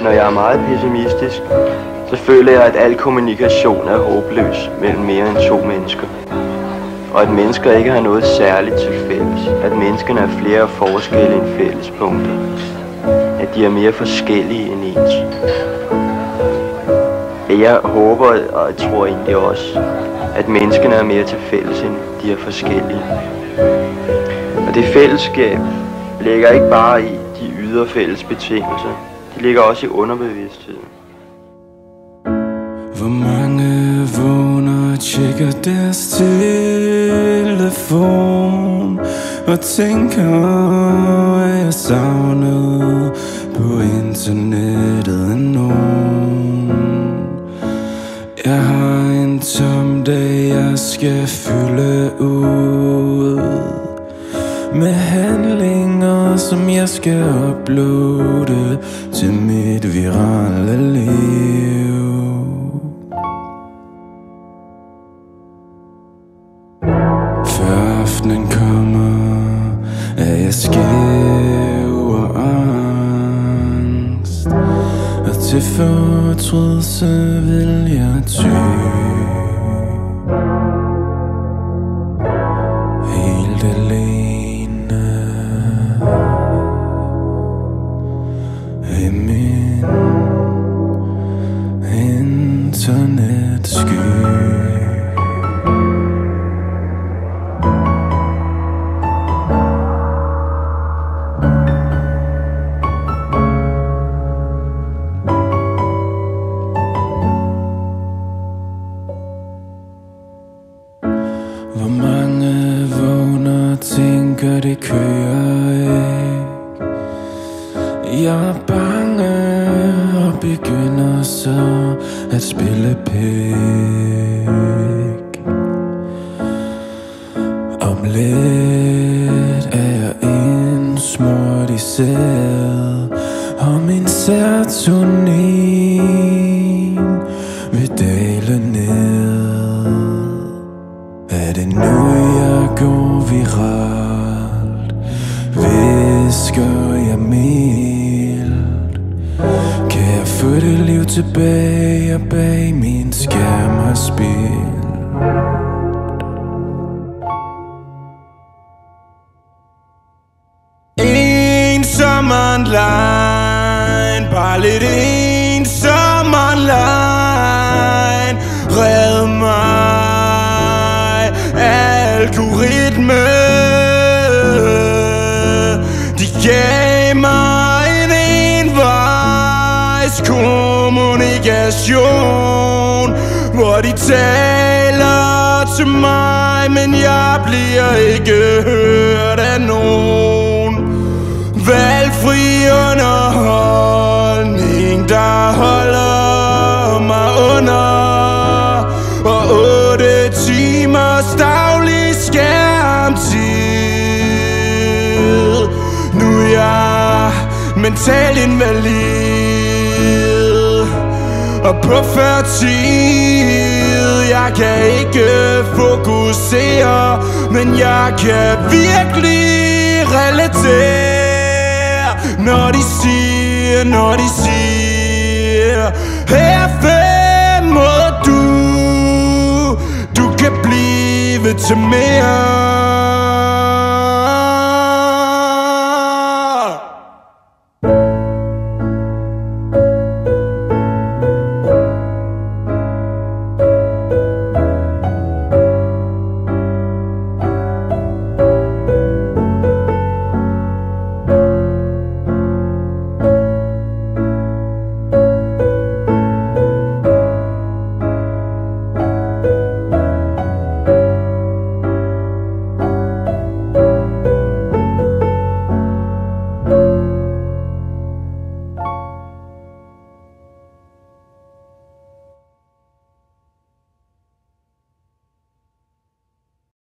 når jeg er meget pessimistisk, så føler jeg, at al kommunikation er håbløs mellem mere end to mennesker. Og at mennesker ikke har noget særligt til fælles. At menneskene er flere forskelle end fællespunkter. At de er mere forskellige end ens. Jeg håber og jeg tror egentlig også, at menneskene er mere til fælles end de er forskellige. Og det fællesskab ligger ikke bare i de ydre fælles betingelser. Det ligger også i underbevidstheden. Hvor mange vågner og tjekker deres telefon og tænker, at jeg savnede på internettet af nogen. Jeg har en tom dag, jeg skal fylde ud med handlinger, som jeg skal uploade til mit virale liv. Før aftenen kommer, er jeg skæv og angst, og til fortrydelse vil jeg ty. Helt alene i min internetsky. Hvor mange vågner og tænker, det kører ikke. Jeg er bange og begynder så at spille pæk. Om lidt er jeg indsmurt i sæd, og min serotonin vil dale ned. Er det nu, jeg går viralt? Visker jeg mildt? Kan jeg få det liv tilbage, og bag min skærm har spildt? Ensom online, bare lidt ensom online. Red mig, algoritme. De gav mig en envejs kommunikation, hvor de taler til mig, men jeg bliver ikke hørt af nogen. Valgfri underholdning, der holder mig under, og 8 timers daglig skærmtid. Nu er jeg mentalt invalid og på førtid. Jeg kan ikke fokusere, men jeg kan virkelig relatere, når de siger her 5 og du kan blive til mere.